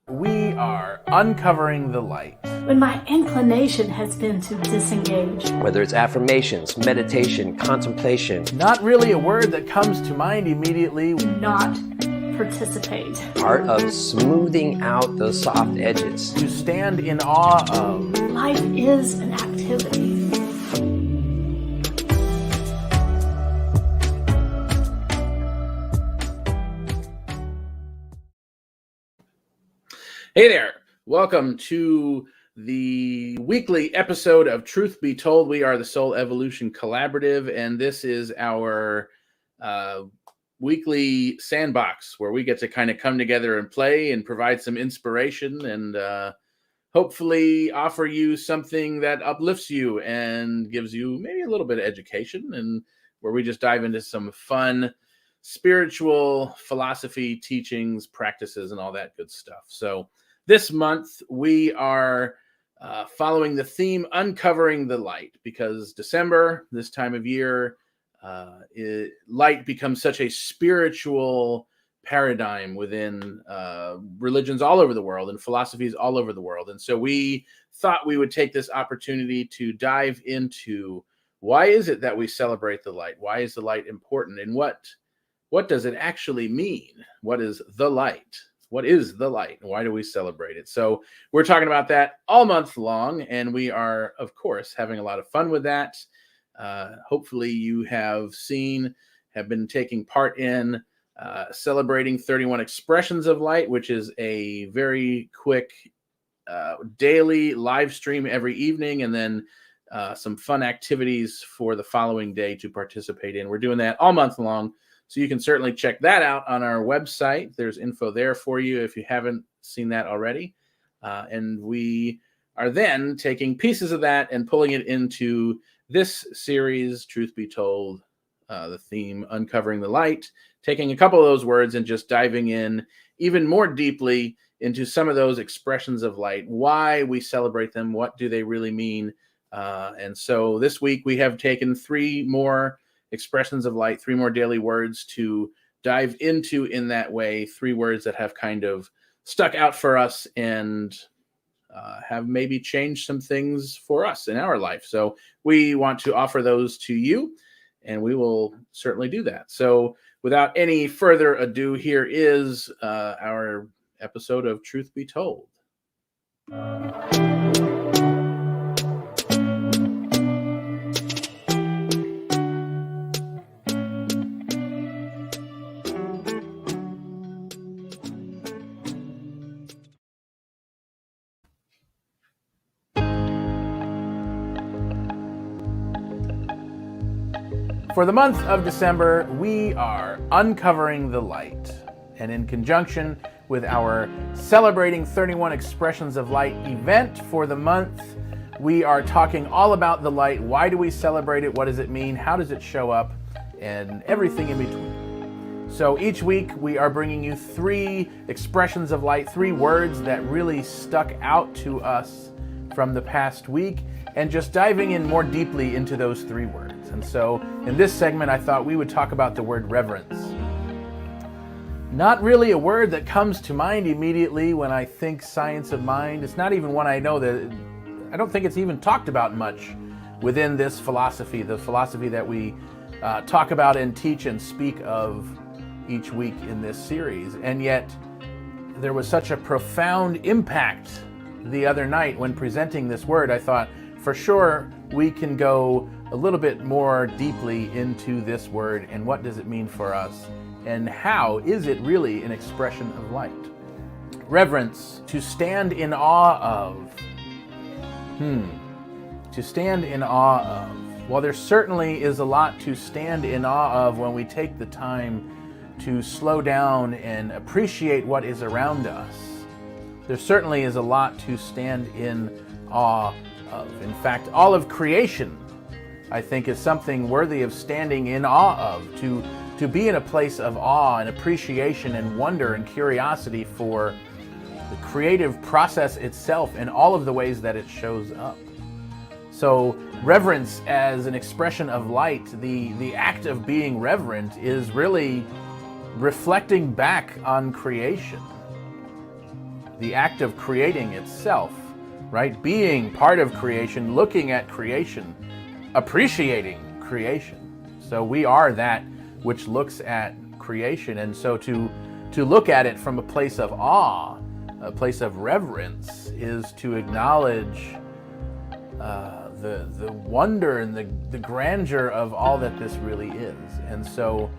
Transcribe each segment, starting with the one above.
We are uncovering the light. When my inclination has been to disengage. Whether it's affirmations, meditation, contemplation. Not really a word that comes to mind immediately. Not participate. Part of smoothing out those soft edges. To stand in awe of. Life is an activity. Hey there. Welcome to the weekly episode of Truth Be Told. We are the Soul Evolution Collaborative, and this is our weekly sandbox where we get to kind of come together and play and provide some inspiration and hopefully offer you something that uplifts you and gives you maybe a little bit of education, and where we just dive into some fun spiritual philosophy, teachings, practices, and all that good stuff. So this month we are following the theme Uncovering the Light, because December, this time of year, light becomes such a spiritual paradigm within religions all over the world and philosophies all over the world. And so we thought we would take this opportunity to dive into, why is it that we celebrate the light? Why is the light important? And what does it actually mean? What is the light? What is the light? And why do we celebrate it? So we're talking about that all month long, and we are, of course, having a lot of fun with that. Hopefully you have been taking part in celebrating 31 expressions of light, which is a very quick daily live stream every evening, and then some fun activities for the following day to participate in. We're doing that all month long. So you can certainly check that out on our website. There's info there for you if you haven't seen that already. And we are then taking pieces of that and pulling it into this series, Truth Be Told, the theme Uncovering the Light, taking a couple of those words and just diving in even more deeply into some of those expressions of light, why we celebrate them, what do they really mean. And so this week we have taken 3 more expressions of light, 3 more daily words to dive into in that way, 3 words that have kind of stuck out for us and have maybe changed some things for us in our life. So we want to offer those to you, and we will certainly do that. So without any further ado, here is our episode of Truth Be Told. For the month of December, we are uncovering the light. And in conjunction with our Celebrating 31 Expressions of Light event for the month, we are talking all about the light. Why do we celebrate it? What does it mean? How does it show up? And everything in between. So each week we are bringing you 3 expressions of light, 3 words that really stuck out to us from the past week, and just diving in more deeply into those 3 words. And so in this segment, I thought we would talk about the word reverence. Not really a word that comes to mind immediately when I think science of mind. It's not even one I don't think it's even talked about much within this philosophy, the philosophy that we talk about and teach and speak of each week in this series. And yet there was such a profound impact the other night when presenting this word. I thought, for sure, we can go a little bit more deeply into this word and what does it mean for us, and how is it really an expression of light? Reverence, to stand in awe of. To stand in awe of. Well, there certainly is a lot to stand in awe of when we take the time to slow down and appreciate what is around us. There certainly is a lot to stand in awe of. In fact, all of creation, I think, is something worthy of standing in awe of, to be in a place of awe and appreciation and wonder and curiosity for the creative process itself and all of the ways that it shows up. So reverence as an expression of light, the act of being reverent is really reflecting back on creation. the act of creating itself, right? Being part of creation, looking at creation, appreciating creation. So we are that which looks at creation. And so to look at it from a place of awe, a place of reverence, is to acknowledge the wonder and the grandeur of all that this really is. And so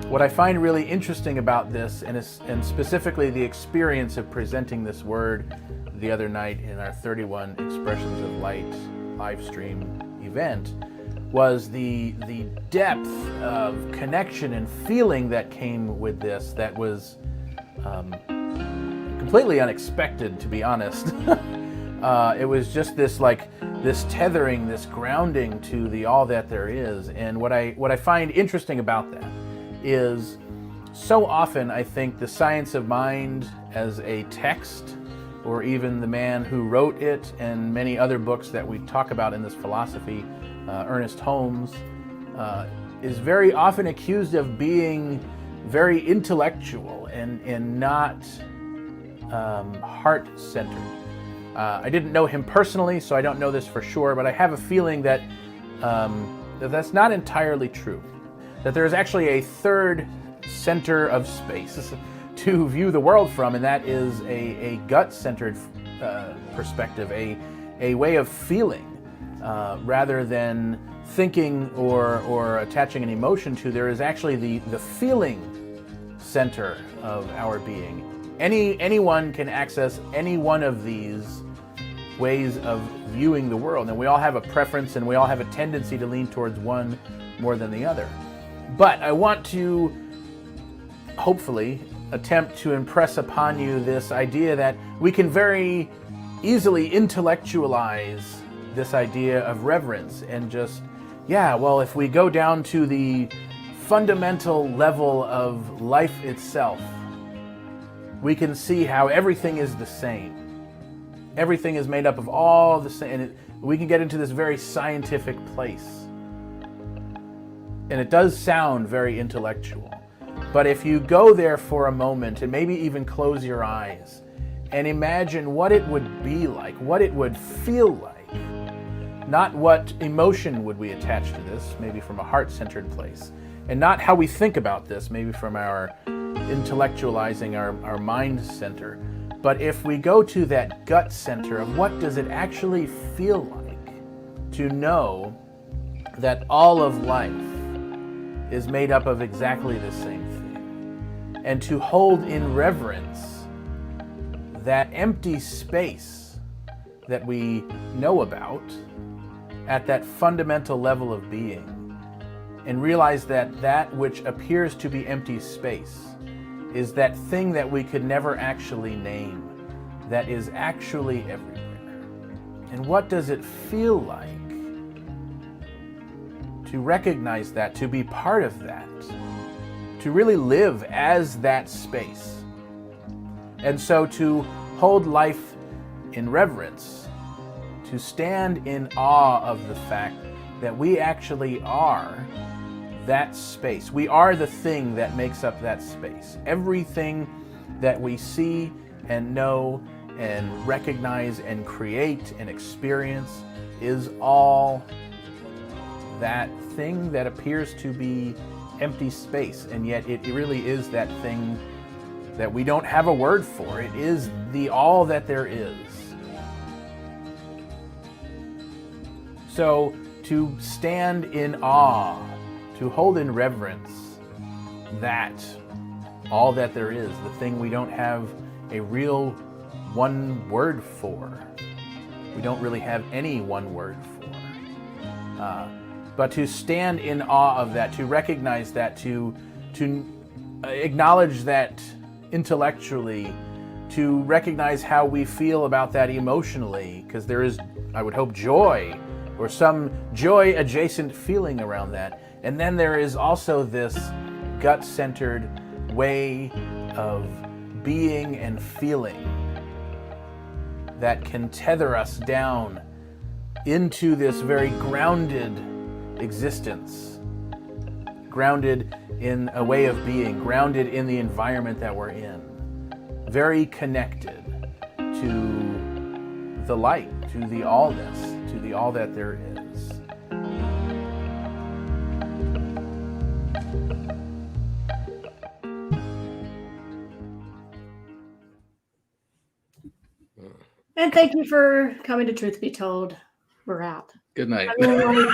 what I find really interesting about this, and specifically the experience of presenting this word the other night in our 31 Expressions of Light live stream event, was the depth of connection and feeling that came with this that was completely unexpected, to be honest. It was just this tethering, this grounding to the all that there is. And what I find interesting about that is, so often I think the science of mind as a text, or even the man who wrote it and many other books that we talk about in this philosophy, Ernest Holmes, is very often accused of being very intellectual and not heart-centered. I didn't know him personally, so I don't know this for sure, but I have a feeling that that's not entirely true. That there is actually a third center of space to view the world from, and that is a gut-centered perspective, a way of feeling, rather than thinking or attaching an emotion to. There is actually the feeling center of our being. Anyone can access any one of these ways of viewing the world, and we all have a preference and we all have a tendency to lean towards one more than the other. But I want to hopefully attempt to impress upon you this idea that we can very easily intellectualize this idea of reverence and just, if we go down to the fundamental level of life itself, we can see how everything is the same. Everything is made up of all the same, and we can get into this very scientific place. And it does sound very intellectual. But if you go there for a moment and maybe even close your eyes and imagine what it would be like, what it would feel like, not what emotion would we attach to this, maybe from a heart-centered place, and not how we think about this, maybe from our intellectualizing our mind center, but if we go to that gut center of what does it actually feel like to know that all of life is made up of exactly the same thing, and to hold in reverence that empty space that we know about at that fundamental level of being, and realize that that which appears to be empty space is that thing that we could never actually name, that is actually everywhere. And what does it feel like to recognize that, to be part of that, to really live as that space? And so to hold life in reverence, to stand in awe of the fact that we actually are that space. We are the thing that makes up that space. Everything that we see and know and recognize and create and experience is all that thing that appears to be empty space, and yet it really is that thing that we don't have a word for. It is the all that there is. So to stand in awe, to hold in reverence that all that there is, the thing we don't have a real one word for. We don't really have any one word for. But to stand in awe of that, to recognize that, to acknowledge that intellectually, to recognize how we feel about that emotionally, because there is, I would hope, joy or some joy adjacent feeling around that. And then there is also this gut-centered way of being and feeling that can tether us down into this very grounded existence, grounded in a way of being, grounded in the environment that we're in, very connected. to the light, to the allness, to the all that there is. And thank you for coming to Truth Be Told. We're out. Good night. I mean,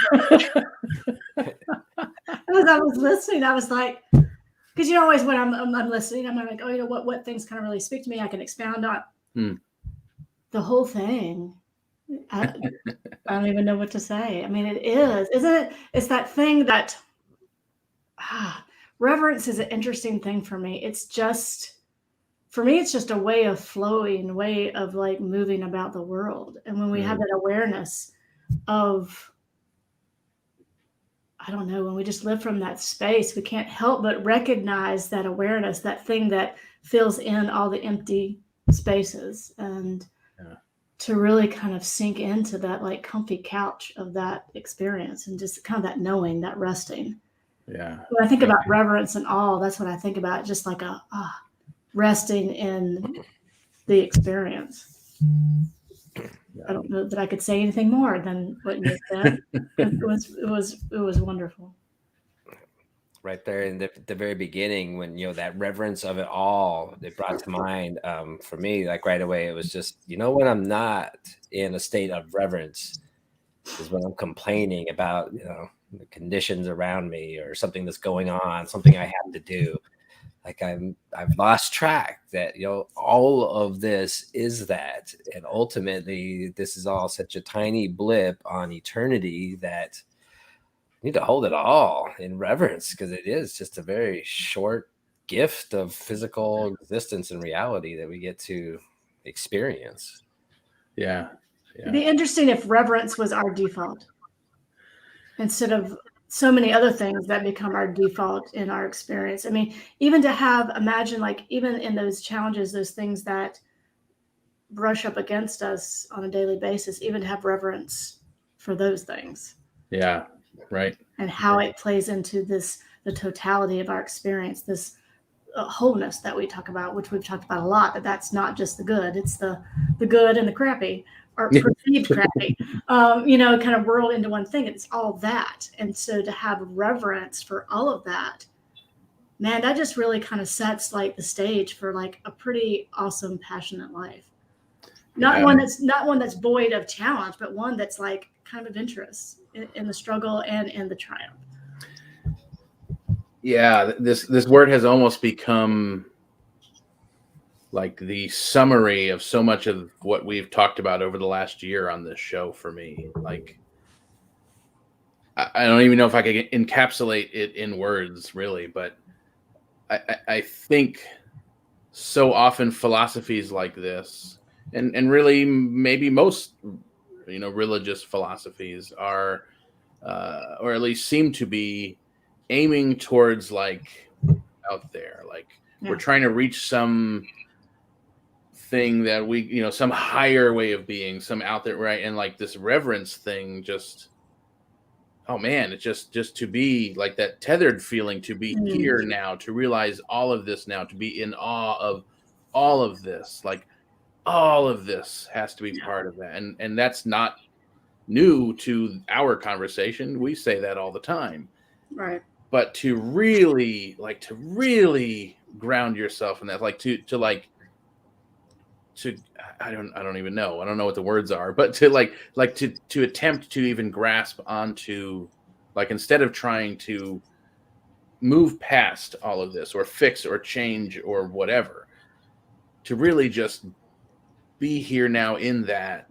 as I was listening, I was like, because always when I'm listening, I'm like, oh, what things kind of really speak to me. I can expound on the whole thing. I don't even know what to say. I mean, it is, isn't it? It's that thing that reverence is an interesting thing for me. It's just, for me, it's just a way of flowing, way of like moving about the world. And when we have that awareness of, I don't know, when we just live from that space, we can't help but recognize that awareness, that thing that fills in all the empty spaces, and to really kind of sink into that like comfy couch of that experience and just kind of that knowing, that resting. Yeah. When I think about reverence and awe, that's what I think about, just like a resting in the experience. I don't know that I could say anything more than what you said. It was wonderful. Right there in the very beginning, when that reverence of it all, it brought to mind for me, like right away, it was just, when I'm not in a state of reverence is when I'm complaining about the conditions around me or something that's going on, something I have to do. Like I've lost track that all of this is that, and ultimately this is all such a tiny blip on eternity that you need to hold it all in reverence, because it is just a very short gift of physical existence and reality that we get to experience. Yeah. It'd be interesting if reverence was our default instead of so many other things that become our default in our experience. I mean, even to imagine like even in those challenges, those things that brush up against us on a daily basis, even to have reverence for those things. Yeah, right. And how it plays into the totality of our experience, this wholeness that we talk about, which we've talked about a lot, that's not just the good, it's the good and the crappy, or perceived crappy, kind of whirled into one thing. It's all that. And so to have reverence for all of that, man, that just really kind of sets like the stage for like a pretty awesome, passionate life. Not one that's void of challenge, but one that's like kind of interest in the struggle and in the triumph. Yeah, this word has almost become like the summary of so much of what we've talked about over the last year on this show for me. Like, I don't even know if I could encapsulate it in words, really, but I think so often philosophies like this, and really maybe most, religious philosophies are, or at least seem to be, aiming towards like out there, like we're trying to reach some thing that we, some higher way of being, some out there, right? And like this reverence thing, just, oh man, it's just to be like that tethered feeling, to be here now, to realize all of this now, to be in awe of all of this, like all of this has to be part of that. And that's not new to our conversation. We say that all the time. Right. But to really ground yourself in that, like to I don't even know. I don't know what the words are, but to attempt to even grasp onto, like, instead of trying to move past all of this or fix or change or whatever, to really just be here now in that.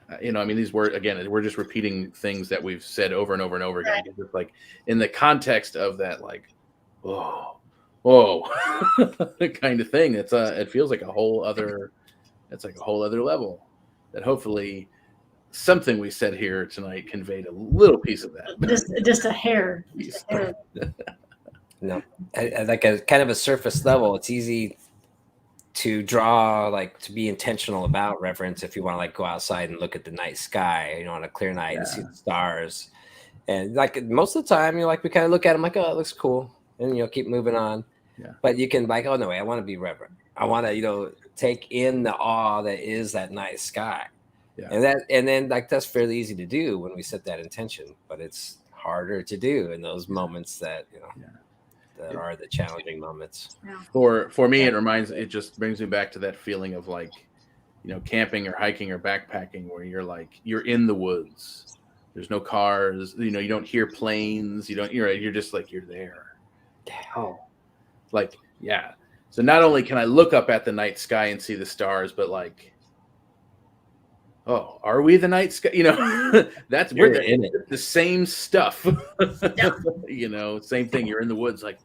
I mean, these words, again, we're just repeating things that we've said over and over and over again. Just like in the context of that, like, whoa, kind of thing. It feels like a whole other. It's like a whole other level that hopefully something we said here tonight conveyed a little piece of that. Just a hair. Just a hair. No, like a kind of a surface level. It's easy to draw, like to be intentional about reverence if you want to like go outside and look at the night sky, on a clear night and see the stars. And like most of the time, we kind of look at them like, oh, it looks cool, and keep moving on. Yeah. But you can like, oh no, I want to be reverent. I want to, take in the awe that is that night sky. Yeah. And then like that's fairly easy to do when we set that intention, but it's harder to do in those moments that that are the challenging moments. Yeah. For me, it just brings me back to that feeling of like, camping or hiking or backpacking, where you're in the woods. There's no cars, you don't hear planes, you're just like, you're there. Oh, like, yeah. So not only can I look up at the night sky and see the stars, but like, oh, are we the night sky? That's You're we're in it. the same stuff. Same thing. You're in the woods, like,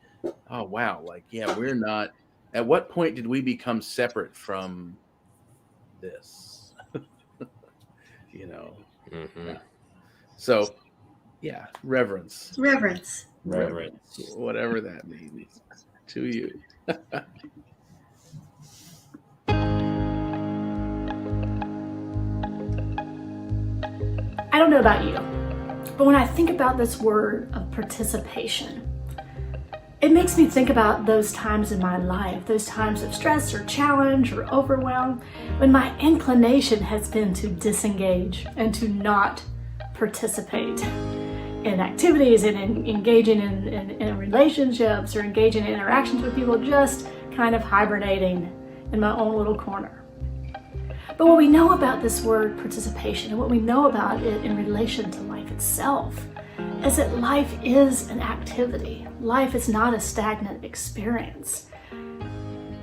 oh wow, like, yeah, we're not. At what point did we become separate from this? Mm-hmm. Yeah. So, yeah, reverence, whatever that means to you. I don't know about you, but when I think about this word of participation, it makes me think about those times in my life, those times of stress or challenge or overwhelm, when my inclination has been to disengage and to not participate in activities and in engaging in relationships or engaging in interactions with people, just kind of hibernating in my own little corner. But what we know about this word participation and what we know about it in relation to life itself is that life is an activity. Life is not a stagnant experience.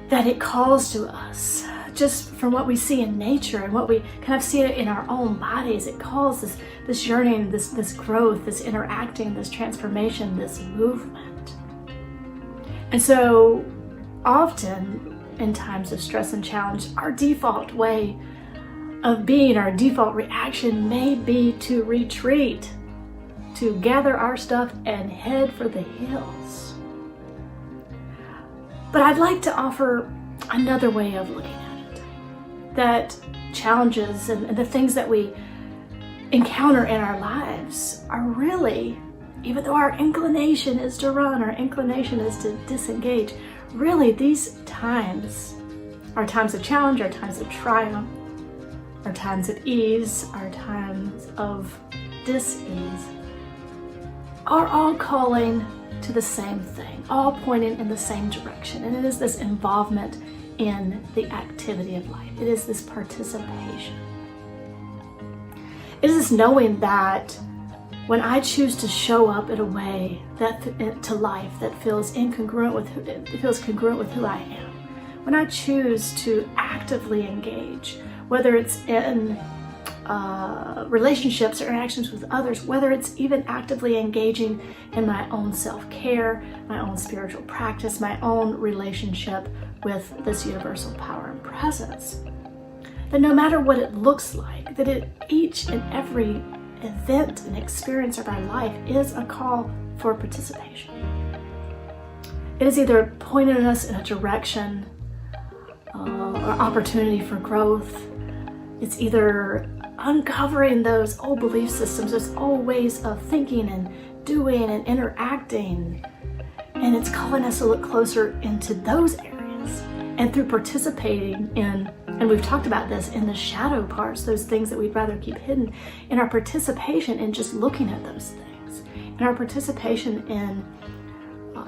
That it calls to us, just from what we see in nature and what we kind of see in our own bodies, it calls this yearning, this growth, this interacting, this transformation, this movement. And so often in times of stress and challenge, our default way of being, our default reaction may be to retreat, to gather our stuff and head for the hills. But I'd like to offer another way of looking at it, that challenges and the things that we encounter in our lives are really, even though our inclination is to run, our inclination is to disengage, really these times, our times of challenge, our times of triumph, our times of ease, our times of dis-ease, are all calling to the same thing, all pointing in the same direction. And it is this involvement in the activity of life. It is this participation. It is this knowing that when I choose to show up in a way to life that feels congruent with who I am, when I choose to actively engage, whether it's in relationships or interactions with others, whether it's even actively engaging in my own self-care, my own spiritual practice, my own relationship with this universal power and presence, that no matter what it looks like, that each and every event and experience of our life is a call for participation. It is either pointing us in a direction or opportunity for growth. It's either uncovering those old belief systems, those old ways of thinking and doing and interacting. And it's calling us to look closer into those areas. And through participating in, and we've talked about this, in the shadow parts, those things that we'd rather keep hidden, in our participation in just looking at those things, in our participation in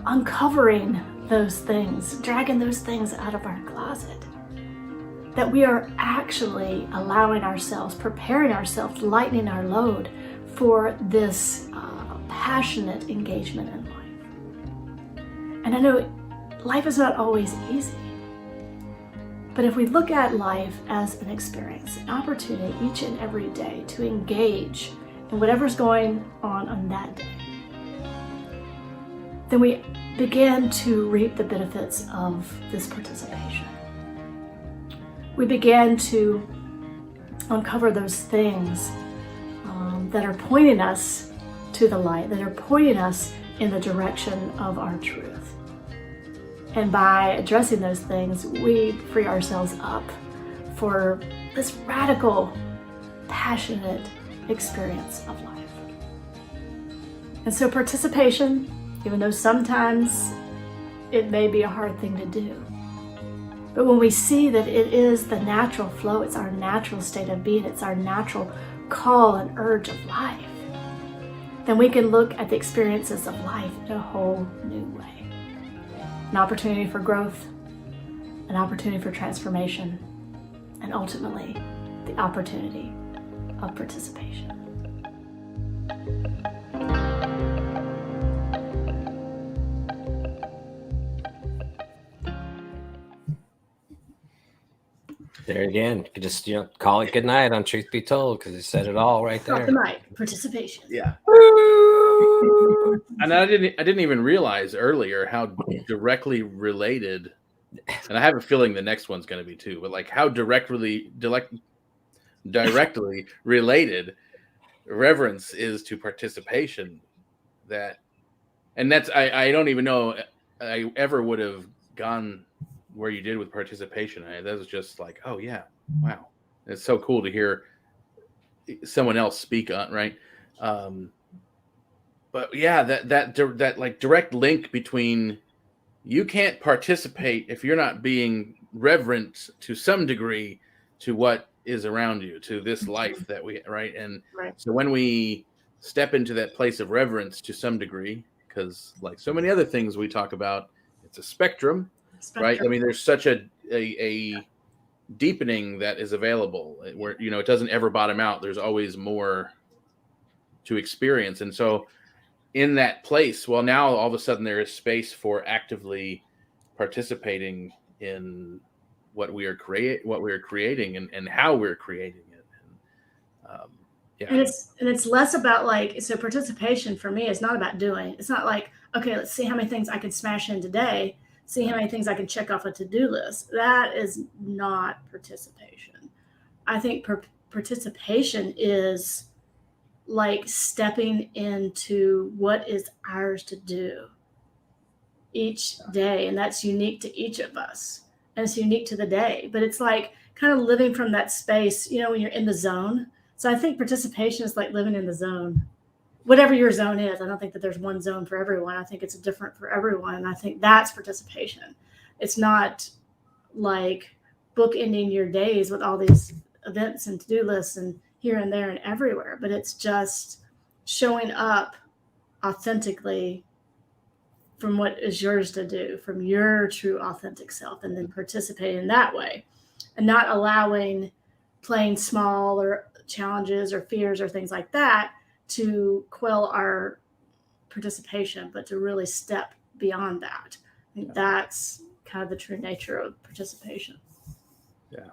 uncovering those things, dragging those things out of our closet, that we are actually allowing ourselves, preparing ourselves, lightening our load for this passionate engagement in life. And I know life is not always easy, but if we look at life as an experience, an opportunity each and every day to engage in whatever's going on that day, then we begin to reap the benefits of this participation. We begin to uncover those things that are pointing us to the light, that are pointing us in the direction of our truth. And by addressing those things, we free ourselves up for this radical, passionate experience of life. And so participation, even though sometimes it may be a hard thing to do, But when we see that it is the natural flow, it's our natural state of being, it's our natural call and urge of life, then we can look at the experiences of life in a whole new way. An opportunity for growth, an opportunity for transformation, and ultimately the opportunity of participation. There again, you could just call it good night on Truth Be Told, because you said it all right there. Drop the mic. Participation. Yeah. And I didn't even realize earlier how directly related, and I have a feeling the next one's going to be too, but like how directly related reverence is to participation. That's I don't even know I ever would have gone where you did with participation. That was just like, oh yeah, wow, it's so cool to hear someone else speak on, right? But yeah, that like direct link between, you can't participate if you're not being reverent to some degree to what is around you, to this life that we, right? And so when we step into that place of reverence to some degree, because like so many other things we talk about, it's a spectrum, right? I mean, there's such a deepening that is available where, it doesn't ever bottom out. There's always more to experience. And so in that place, well, now all of a sudden there is space for participating in what we are creating and how we're creating it. And it's less about like, so participation for me is not about doing. It's not like, okay, let's see how many things I can smash in today, see how many things I can check off a to-do list. That is not participation. I think participation is like stepping into what is ours to do each day, and that's unique to each of us, and it's unique to the day. But it's like kind of living from that space, when you're in the zone. So I think participation is like living in the zone, whatever your zone is. I don't think that there's one zone for everyone. I think it's different for everyone, and I think that's participation. It's not like bookending your days with all these events and to-do lists and here and there and everywhere, but it's just showing up authentically from what is yours to do, from your true authentic self, and then participating that way, and not allowing playing small or challenges or fears or things like that to quell our participation, but to really step beyond that. I think that's kind of the true nature of participation. Yeah.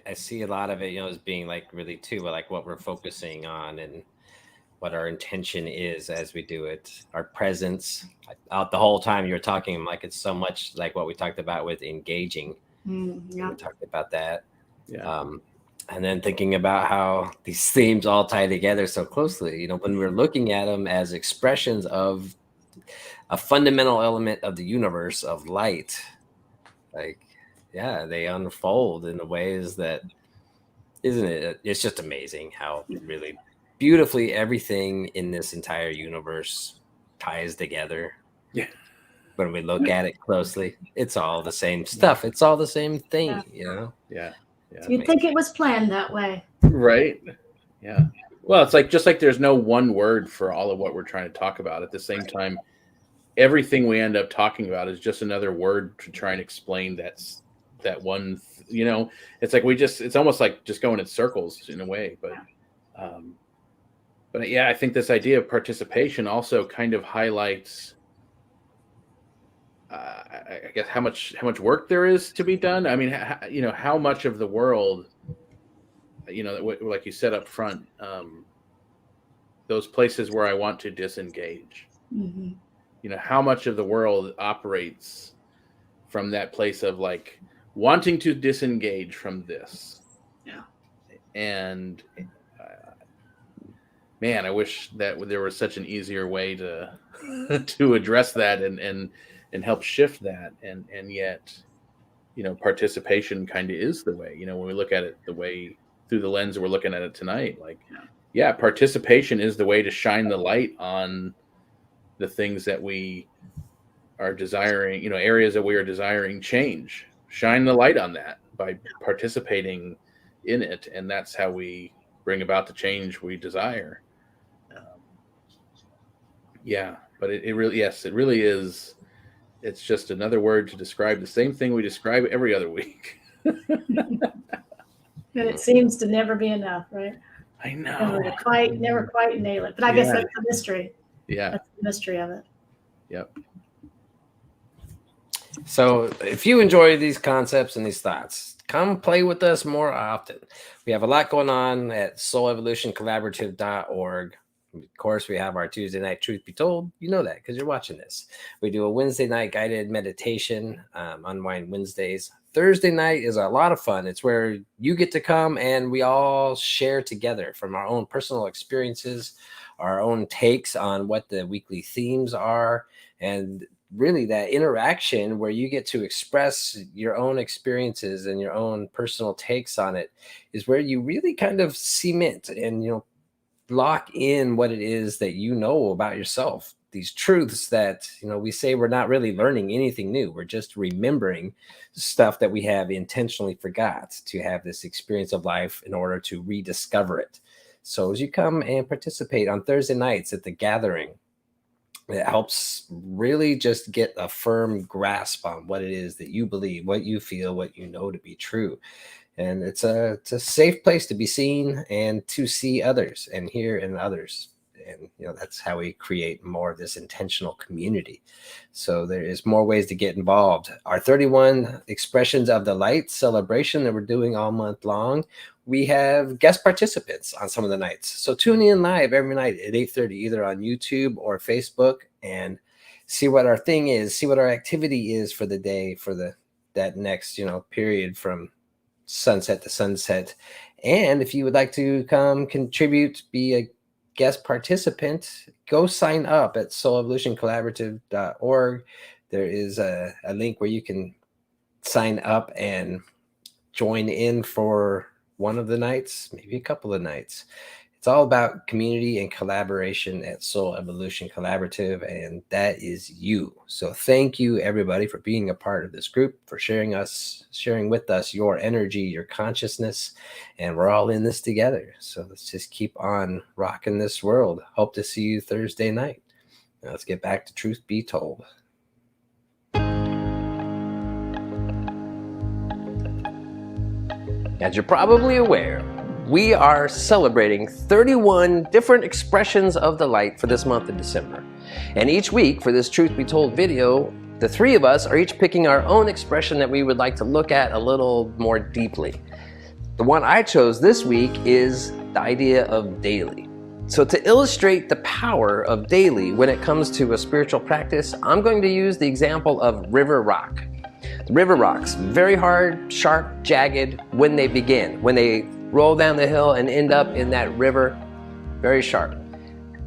I see a lot of it, as being like really too, like what we're focusing on and what our intention is as we do it, our presence. Out the whole time you were talking, I'm like, it's so much like what we talked about with engaging. We talked about that. Yeah. And then thinking about how these themes all tie together so closely, when we're looking at them as expressions of a fundamental element of the universe of light, like, yeah, they unfold in the ways that, isn't it? It's just amazing how really beautifully everything in this entire universe ties together. Yeah. When we look at it closely, it's all the same stuff. It's all the same thing, Yeah. You'd think it was planned that way. Right. Yeah. Well, it's like, just like there's no one word for all of what we're trying to talk about. At the same time, everything we end up talking about is just another word to try and explain that one, it's like it's almost like just going in circles in a way. But yeah, I think this idea of participation also kind of highlights, I guess, how much work there is to be done. I mean, how much of the world, like you said up front, those places where I want to disengage, how much of the world operates from that place of like wanting to disengage from this. Yeah. And man, I wish that there was such an easier way to to address that and help shift that. And yet, participation kind of is the way, when we look at it the way through the lens we're looking at it tonight, like, yeah, participation is the way to shine the light on the things that we are desiring, areas that we are desiring change, shine the light on that by participating in it, and that's how we bring about the change we desire. Yeah, but it really, yes, it really is. It's just another word to describe the same thing we describe every other week. And it seems to never be enough, right? I know. Never quite nail it. But I guess that's the mystery. Yeah. That's the mystery of it. Yep. So if you enjoy these concepts and these thoughts, come play with us more often. We have a lot going on at soulevolutioncollaborative.org. Of course, we have our Tuesday night Truth Be Told. You know that because you're watching this. We do a Wednesday night guided meditation, Unwind Wednesdays. Thursday night is a lot of fun. It's where you get to come and we all share together from our own personal experiences, our own takes on what the weekly themes are, and really that interaction where you get to express your own experiences and your own personal takes on it is where you really kind of cement and, lock in what it is that you know about yourself. These truths that, we say we're not really learning anything new. We're just remembering stuff that we have intentionally forgot to have this experience of life in order to rediscover it. So as you come and participate on Thursday nights at the gathering, it helps really just get a firm grasp on what it is that you believe, what you feel, what you know to be true. And it's a safe place to be seen and to see others and hear in others. And, that's how we create more of this intentional community. So there is more ways to get involved. Our 31 Expressions of the Light celebration that we're doing all month long, we have guest participants on some of the nights. So tune in live every night at 8:30, either on YouTube or Facebook, and see what our thing is, see what our activity is for the day, for that next, period from sunset to sunset. And if you would like to come contribute, be a guest participant, go sign up at soulevolutioncollaborative.org. There is a link where you can sign up and join in for one of the nights, maybe a couple of nights. It's all about community and collaboration at Soul Evolution Collaborative, and that is you. So thank you, everybody, for being a part of this group, for sharing with us your energy, your consciousness, and we're all in this together. So let's just keep on rocking this world. Hope to see you Thursday night. Now let's get back to Truth Be Told. As you're probably aware, we are celebrating 31 different expressions of the light for this month of December. And each week for this Truth Be Told video, the three of us are each picking our own expression that we would like to look at a little more deeply. The one I chose this week is the idea of daily. So to illustrate the power of daily when it comes to a spiritual practice, I'm going to use the example of river rock. The river rocks, very hard, sharp, jagged when they begin. When they roll down the hill and end up in that river, very sharp.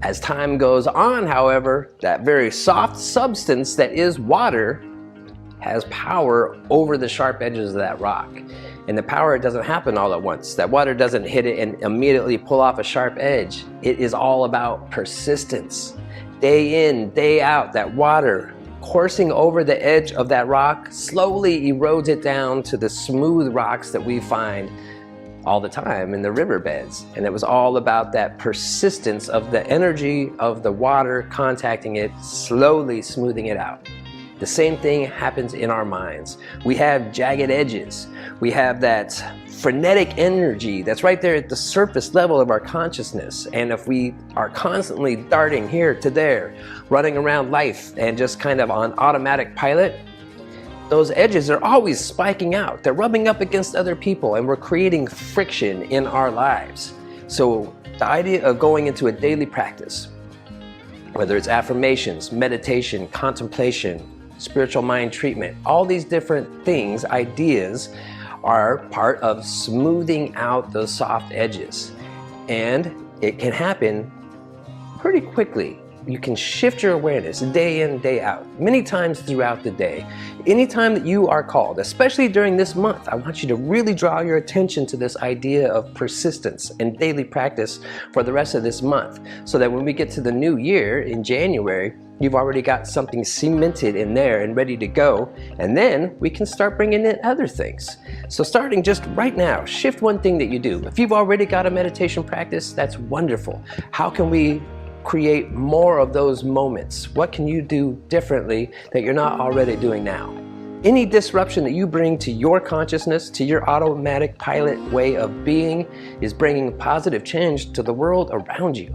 As time goes on, however, that very soft substance that is water has power over the sharp edges of that rock. And the power, it doesn't happen all at once. That water doesn't hit it and immediately pull off a sharp edge. It is all about persistence. Day in, day out, that water coursing over the edge of that rock slowly erodes it down to the smooth rocks that we find all the time in the riverbeds. And it was all about that persistence of the energy of the water contacting it, slowly smoothing it out. The same thing happens in our minds. We have jagged edges. We have that frenetic energy that's right there at the surface level of our consciousness. And if we are constantly darting here to there, running around life and just kind of on automatic pilot, those edges are always spiking out. They're rubbing up against other people and we're creating friction in our lives. So the idea of going into a daily practice, whether it's affirmations, meditation, contemplation, spiritual mind treatment, all these different things, ideas, are part of smoothing out those soft edges. And it can happen pretty quickly. you can shift your awareness day in, day out, many times throughout the day. Anytime that you are called, especially during this month, I want you to really draw your attention to this idea of persistence and daily practice for the rest of this month, so that when we get to the new year in January, you've already got something cemented in there and ready to go, and then we can start bringing in other things. So starting just right now, shift one thing that you do. If you've already got a meditation practice, that's wonderful. How can we create more of those moments? What can you do differently that you're not already doing now? Any disruption that you bring to your consciousness, to your automatic pilot way of being, is bringing positive change to the world around you.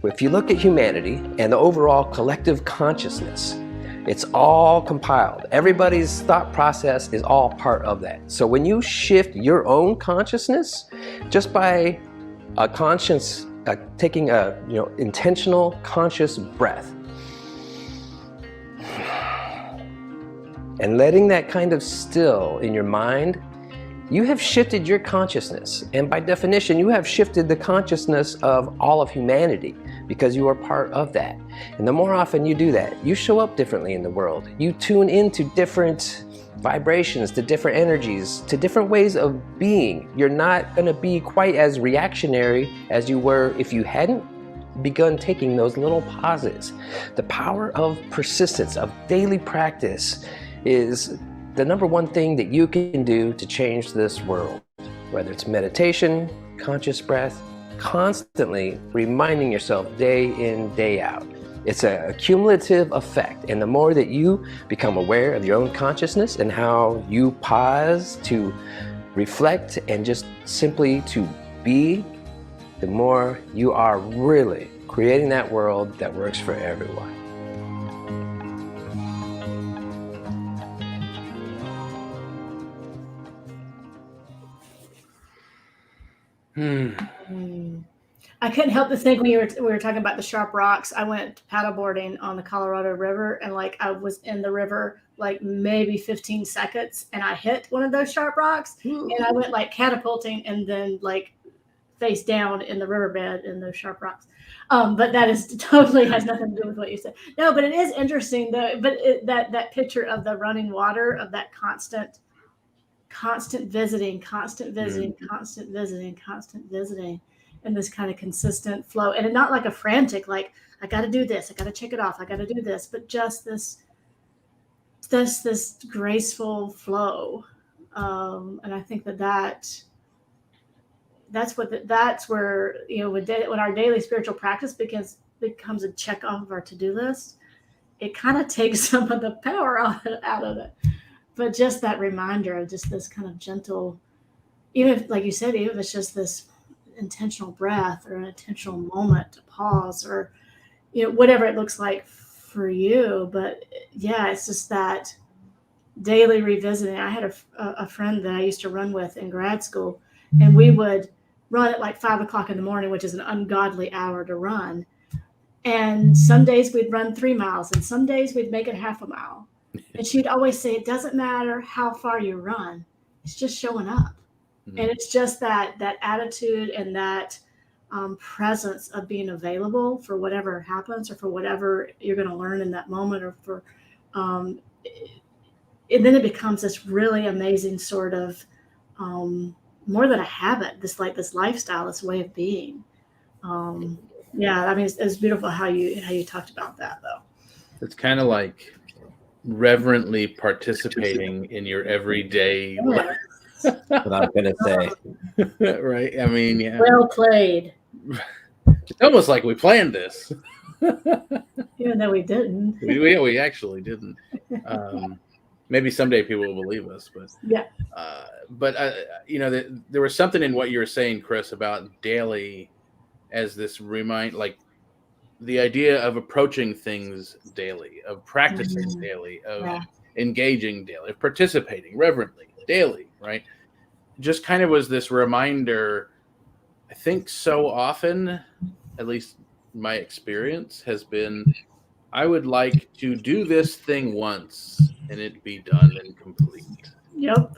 If you look at humanity and the overall collective consciousness, it's all compiled. Everybody's thought process is all part of that. So when you shift your own consciousness, just by a conscious, taking a intentional conscious breath, and letting that kind of still in your mind, you have shifted your consciousness. And by definition, you have shifted the consciousness of all of humanity, because you are part of that. And the more often you do that, you show up differently in the world. You tune into different vibrations, to different energies, to different ways of being. You're not going to be quite as reactionary as you were if you hadn't begun taking those little pauses. The power of persistence, of daily practice, is the number one thing that you can do to change this world. Whether it's meditation, conscious breath, constantly reminding yourself day in, day out. It's a cumulative effect, and the more that you become aware of your own consciousness and how you pause to reflect and just simply to be, the more you are really creating that world that works for everyone. I couldn't help but think when we were talking about the sharp rocks. I went paddleboarding on the Colorado River, and I was in the river maybe 15 seconds, and I hit one of those sharp rocks, and I went catapulting, and then face down in the riverbed in those sharp rocks. But that is totally has nothing to do with what you said. No, but it is interesting though. But that picture of the running water, of that constant visiting, and this kind of consistent flow, and not like a frantic, I got to do this, I got to check it off, I got to do this, but just this graceful flow. And I think that's where when our daily spiritual practice becomes a check off of our to-do list, it kind of takes some of the power out of it. But just that reminder of just this kind of gentle, even if, like you said, even if it's just this intentional breath or an intentional moment to pause, or whatever it looks like for you. But yeah, it's just that daily revisiting. I had a friend that I used to run with in grad school, and we would run at 5 o'clock in the morning, which is an ungodly hour to run. And some days we'd run 3 miles, and some days we'd make it half a mile. And she'd always say, it doesn't matter how far you run, it's just showing up. Mm-hmm. And it's just that attitude and that presence of being available for whatever happens, or for whatever you're going to learn in that moment, or for, and then it becomes this really amazing sort of, more than a habit, this lifestyle, this way of being. Yeah, I mean, it's beautiful how you talked about that, though. It's kind of like reverently participating in your everyday life. What I'm gonna say. Right? I mean, yeah. Well played. It's almost like we planned this. Even though we didn't. We actually didn't. Maybe someday people will believe us, but yeah. There was something in what you were saying, Chris, about daily as this the idea of approaching things daily, of practicing daily, of engaging daily, of participating reverently daily, right? Just kind of was this reminder. I think so often, at least my experience has been, I would like to do this thing once and it be done and complete. Yep.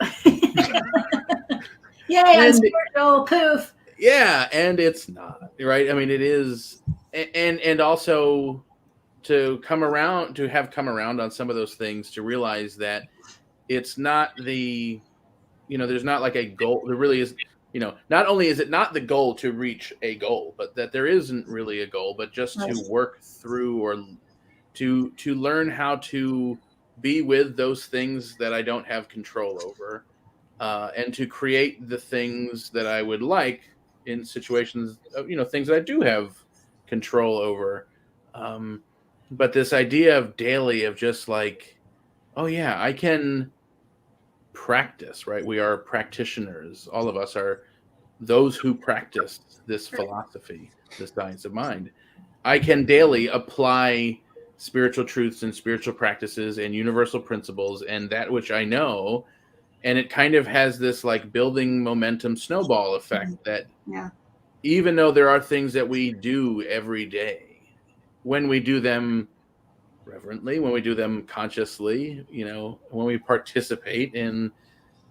Yay, I'm spiritual, poof. Yeah, and it's not, right? I mean, it is, and also to come around on some of those things, to realize that it's not the, there's not like a goal. There really is, not only is it not the goal to reach a goal, but that there isn't really a goal, but just to work through, or to learn how to be with those things that I don't have control over, and to create the things that I would like in situations of, things that I do have control over. But this idea of daily, of just like, oh yeah, I can practice, right? We are practitioners. All of us are those who practice this philosophy, the science of mind. I can daily apply spiritual truths and spiritual practices and universal principles and that which I know. And it kind of has this like building momentum snowball effect, that even though there are things that we do every day, when we do them reverently, when we do them consciously, when we participate in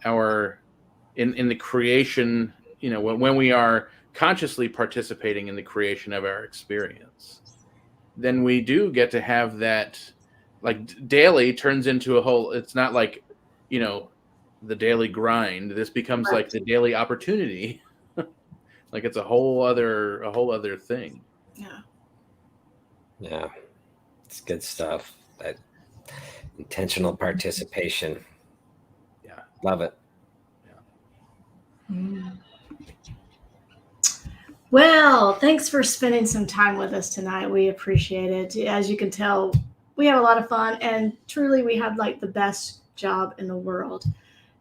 the creation, when we are consciously participating in the creation of our experience, then we do get to have that, like, daily turns into a whole, it's not like, the daily grind. This becomes like the daily opportunity. Like it's a whole other thing. Yeah, it's good stuff. That intentional participation. Yeah, love it. Well, thanks for spending some time with us tonight. We appreciate it. As you can tell, we have a lot of fun, and truly we have like the best job in the world.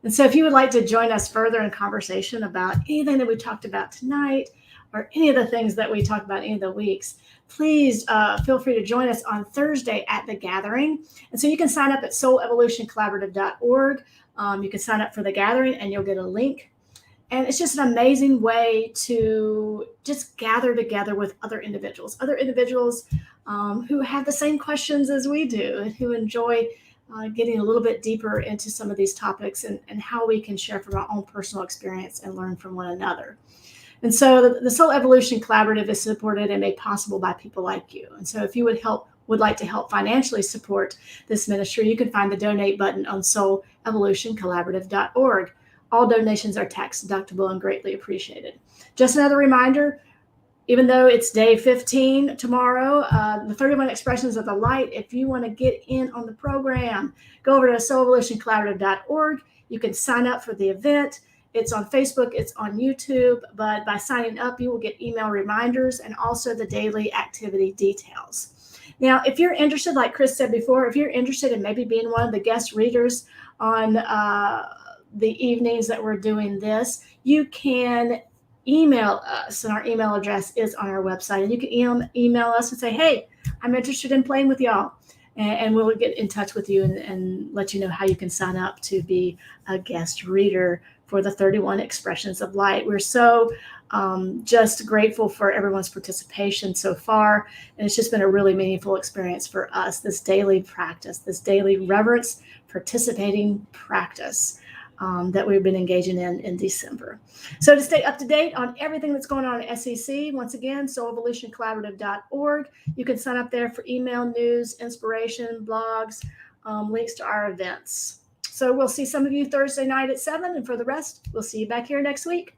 And so if you would like to join us further in conversation about anything that we talked about tonight, or any of the things that we talked about any of the weeks, please feel free to join us on Thursday at the Gathering. And so you can sign up at soulevolutioncollaborative.org. You can sign up for the Gathering and you'll get a link. And it's just an amazing way to just gather together with other individuals who have the same questions as we do, and who enjoy getting a little bit deeper into some of these topics, and how we can share from our own personal experience and learn from one another. And so the Soul Evolution Collaborative is supported and made possible by people like you. And so if you would like to help financially support this ministry, you can find the donate button on soulevolutioncollaborative.org. All donations are tax deductible and greatly appreciated. Just another reminder, even though it's day 15 tomorrow, the 31 Expressions of the Light, if you want to get in on the program, go over to soulevolutioncollaborative.org. You can sign up for the event. It's on Facebook, it's on YouTube, but by signing up, you will get email reminders and also the daily activity details. Now, if you're interested, like Chris said before, if you're interested in maybe being one of the guest readers on the evenings that we're doing this, you can email us, and our email address is on our website. And you can email us and say, hey, I'm interested in playing with y'all. And we'll get in touch with you and let you know how you can sign up to be a guest reader for the 31 Expressions of Light. We're so just grateful for everyone's participation so far. And it's just been a really meaningful experience for us, this daily practice, this daily reverence participating practice that we've been engaging in December. So to stay up to date on everything that's going on at SEC, once again, soulevolutioncollaborative.org. You can sign up there for email, news, inspiration, blogs, links to our events. So we'll see some of you Thursday night at 7, and for the rest, we'll see you back here next week.